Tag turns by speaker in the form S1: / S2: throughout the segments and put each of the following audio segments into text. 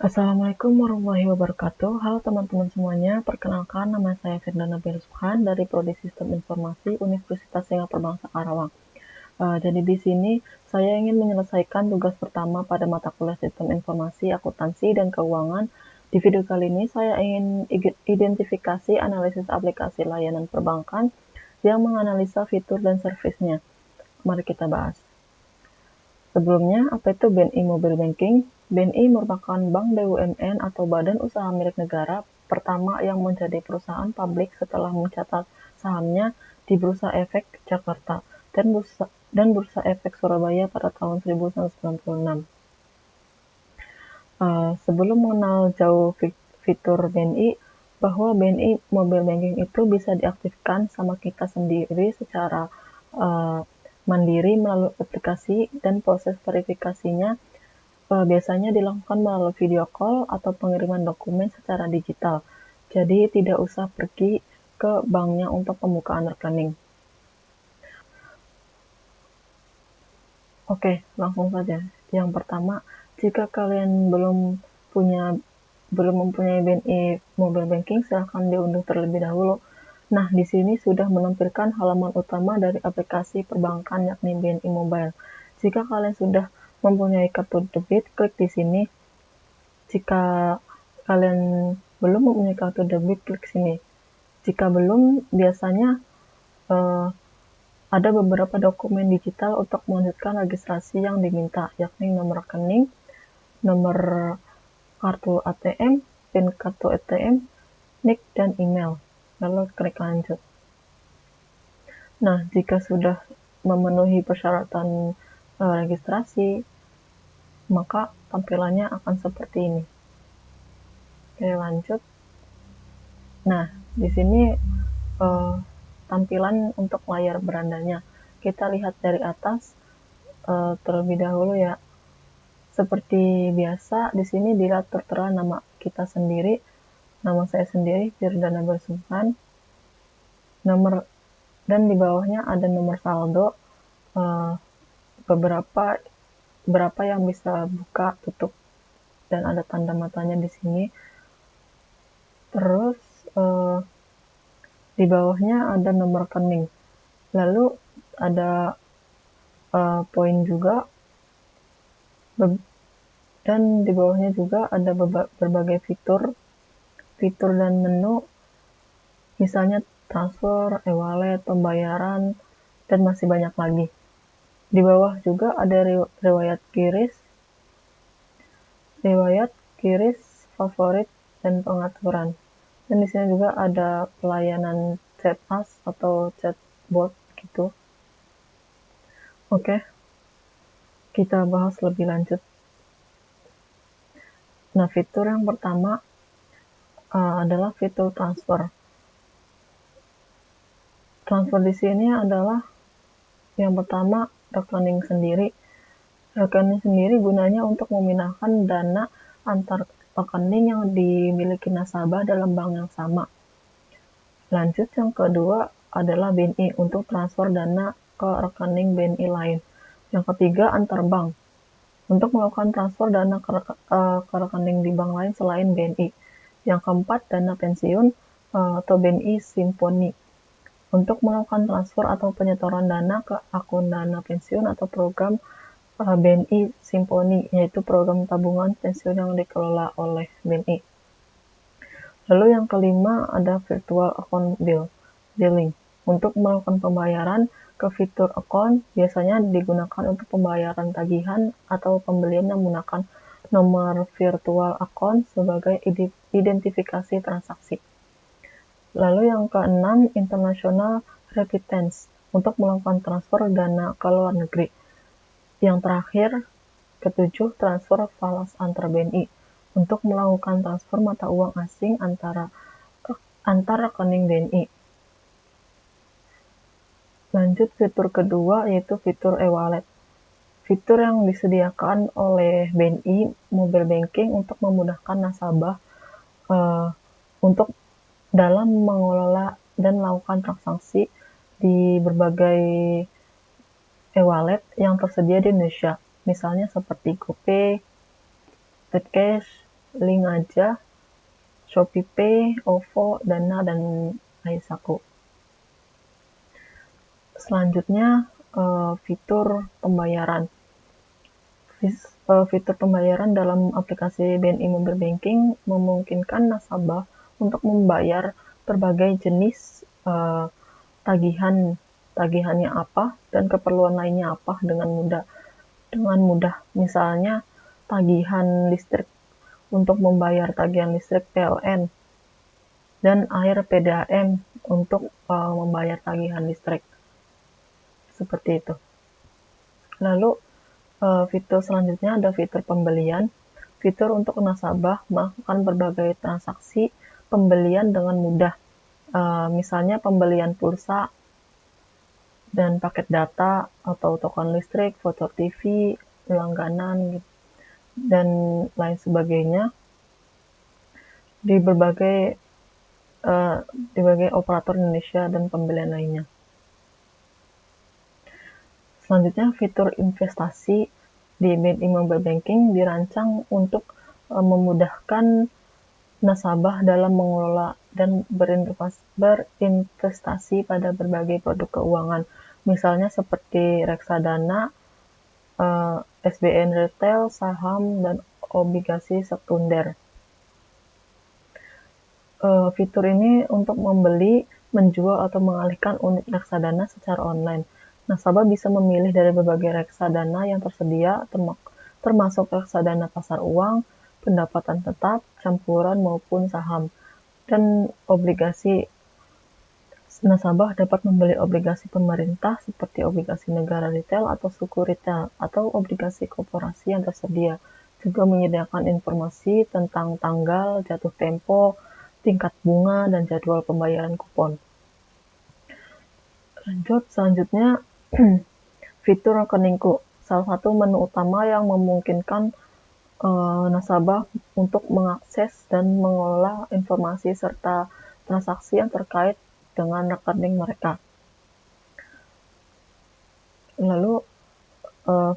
S1: Assalamualaikum warahmatullahi wabarakatuh. Halo teman-teman semuanya, perkenalkan nama saya Firdana Belusukhan dari Prodi Sistem Informasi Universitas Singapura Bangsa Karawang. Jadi di sini saya ingin menyelesaikan tugas pertama pada mata kuliah Sistem Informasi, Akuntansi, dan Keuangan. Di video kali ini saya ingin identifikasi analisis aplikasi layanan perbankan yang menganalisa fitur dan servisnya. Mari kita bahas. Sebelumnya, apa itu BNI Mobile Banking? BNI merupakan bank BUMN atau badan usaha milik negara pertama yang menjadi perusahaan publik setelah mencatat sahamnya di Bursa Efek Jakarta dan Bursa Efek Surabaya pada tahun 1996. Sebelum mengenal jauh fitur BNI, bahwa BNI Mobile Banking itu bisa diaktifkan sama kita sendiri secara mandiri melalui aplikasi, dan proses verifikasinya biasanya dilakukan melalui video call atau pengiriman dokumen secara digital. Jadi tidak usah pergi ke banknya untuk pembukaan rekening. Oke, langsung saja. Yang pertama, jika kalian belum mempunyai BNI Mobile Banking, silahkan diunduh terlebih dahulu. Nah, di sini sudah menampilkan halaman utama dari aplikasi perbankan, yakni BNI Mobile. Jika kalian sudah mempunyai kartu debit, klik di sini. Jika kalian belum mempunyai kartu debit, klik sini. Jika belum, biasanya ada beberapa dokumen digital untuk melanjutkan registrasi yang diminta, yakni nomor rekening, nomor kartu ATM, PIN kartu ATM, NIK, dan email. Lalu klik lanjut. Nah, jika sudah memenuhi persyaratan registrasi, maka tampilannya akan seperti ini. Oke, lanjut. Nah, di sini tampilan untuk layar berandanya. Kita lihat dari atas terlebih dahulu ya. Seperti biasa, di sini dilihat tertera nama kita sendiri. Nama saya sendiri, Firdana Belusukhan. Dan di bawahnya ada nomor saldo, berapa yang bisa buka, tutup, dan ada tanda matanya di sini. Terus di bawahnya ada nomor rekening. Lalu ada poin juga, dan di bawahnya juga ada berbagai fitur dan menu, misalnya transfer, e-wallet, pembayaran, dan masih banyak lagi. Di bawah juga ada riwayat kiris, favorit, dan pengaturan. Dan di sini juga ada pelayanan chat us atau chatbot gitu. Oke, kita bahas lebih lanjut. Nah, fitur yang pertama adalah fitur transfer. Transfer di sini adalah yang pertama rekening sendiri. Rekening sendiri gunanya untuk memindahkan dana antar rekening yang dimiliki nasabah dalam bank yang sama. Lanjut, yang kedua adalah BNI untuk transfer dana ke rekening BNI lain. Yang ketiga, antar bank untuk melakukan transfer dana ke rekening di bank lain selain BNI. Yang keempat, dana pensiun atau BNI Simponi untuk melakukan transfer atau penyetoran dana ke akun dana pensiun atau program BNI Simponi, yaitu program tabungan pensiun yang dikelola oleh BNI. Lalu yang kelima ada virtual account billing untuk melakukan pembayaran ke fitur account, biasanya digunakan untuk pembayaran tagihan atau pembelian yang menggunakan nomor virtual account sebagai identifikasi transaksi. Lalu yang keenam, international remittance untuk melakukan transfer dana ke luar negeri. Yang terakhir, ketujuh, transfer falas antar BNI untuk melakukan transfer mata uang asing antar rekening BNI. Lanjut, fitur kedua yaitu fitur e-wallet. Fitur yang disediakan oleh BNI Mobile Banking untuk memudahkan nasabah untuk dalam mengelola dan melakukan transaksi di berbagai e-wallet yang tersedia di Indonesia, misalnya seperti GoPay, Zcash, link aja, ShopeePay, OVO, Dana, dan Aisaku. Selanjutnya fitur pembayaran. Fitur pembayaran dalam aplikasi BNI Mobile Banking memungkinkan nasabah untuk membayar berbagai jenis tagihannya apa dan keperluan lainnya apa dengan mudah. Misalnya tagihan listrik, untuk membayar tagihan listrik PLN, dan air PDAM untuk membayar tagihan listrik. Seperti itu. Lalu fitur selanjutnya ada fitur pembelian. Fitur untuk nasabah melakukan berbagai transaksi pembelian dengan mudah. Misalnya pembelian pulsa dan paket data atau token listrik, voucher TV, langganan, dan lain sebagainya di berbagai operator Indonesia dan pembelian lainnya. Selanjutnya, fitur investasi di BNI Mobile Banking dirancang untuk memudahkan nasabah dalam mengelola dan berinvestasi pada berbagai produk keuangan, misalnya seperti reksadana, SBN retail, saham, dan obligasi sekunder. Fitur ini untuk membeli, menjual, atau mengalihkan unit reksadana secara online. Nasabah bisa memilih dari berbagai reksadana yang tersedia, termasuk reksadana pasar uang, pendapatan tetap, campuran, maupun saham, dan obligasi. Nasabah dapat membeli obligasi pemerintah seperti obligasi negara retail atau suku retail, atau obligasi korporasi yang tersedia. Juga menyediakan informasi tentang tanggal, jatuh tempo, tingkat bunga, dan jadwal pembayaran kupon. Selanjutnya, fitur rekeningku, salah satu menu utama yang memungkinkan nasabah untuk mengakses dan mengelola informasi serta transaksi yang terkait dengan rekening mereka. Lalu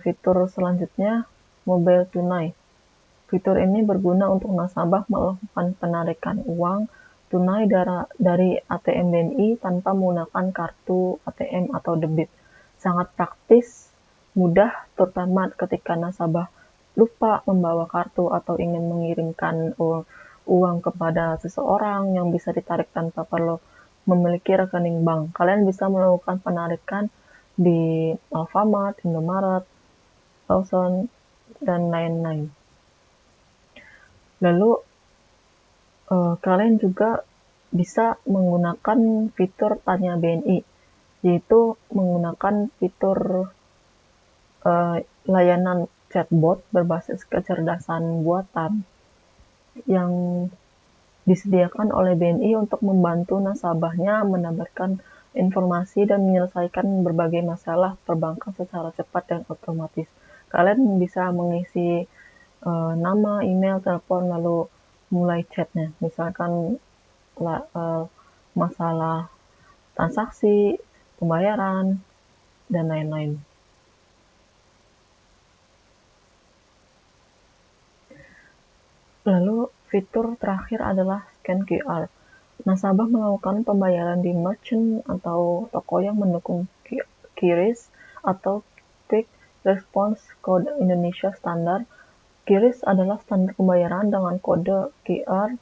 S1: fitur selanjutnya, mobile tunai. Fitur ini berguna untuk nasabah melakukan penarikan uang tunai dari ATM BNI tanpa menggunakan kartu ATM atau debit. Sangat praktis, mudah, terutama ketika nasabah lupa membawa kartu atau ingin mengirimkan uang kepada seseorang yang bisa ditarik tanpa perlu memiliki rekening bank. Kalian bisa melakukan penarikan di Alfamart, Indomaret, Lawson, dan lain-lain. Lalu kalian juga bisa menggunakan fitur Tanya BNI, yaitu menggunakan fitur layanan chatbot berbasis kecerdasan buatan yang disediakan oleh BNI untuk membantu nasabahnya mendapatkan informasi dan menyelesaikan berbagai masalah perbankan secara cepat dan otomatis. Kalian bisa mengisi nama, email, telepon, lalu mulai chatnya. Misalkan masalah transaksi, pembayaran, dan lain-lain. Lalu fitur terakhir adalah scan QR. Nasabah melakukan pembayaran di merchant atau toko yang mendukung QRIS atau Quick Response Code Indonesia Standard. QRIS adalah standar pembayaran dengan kode QR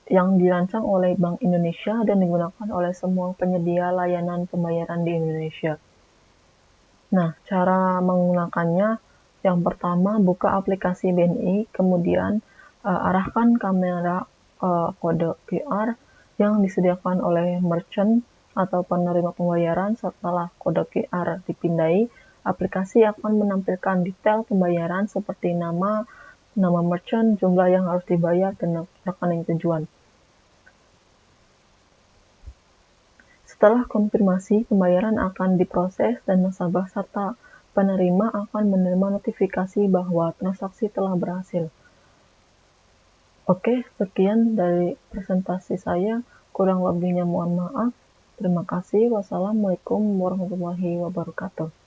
S1: yang dirancang oleh Bank Indonesia dan digunakan oleh semua penyedia layanan pembayaran di Indonesia. Nah, cara menggunakannya, yang pertama buka aplikasi BNI, kemudian arahkan kamera kode QR yang disediakan oleh merchant atau penerima pembayaran. Setelah kode QR dipindai, aplikasi akan menampilkan detail pembayaran seperti nama merchant, jumlah yang harus dibayar, dan rekening tujuan. Setelah konfirmasi, pembayaran akan diproses dan nasabah serta penerima akan menerima notifikasi bahwa transaksi telah berhasil. Oke, sekian dari presentasi saya. Kurang lebihnya mohon maaf. Terima kasih. Wassalamualaikum warahmatullahi wabarakatuh.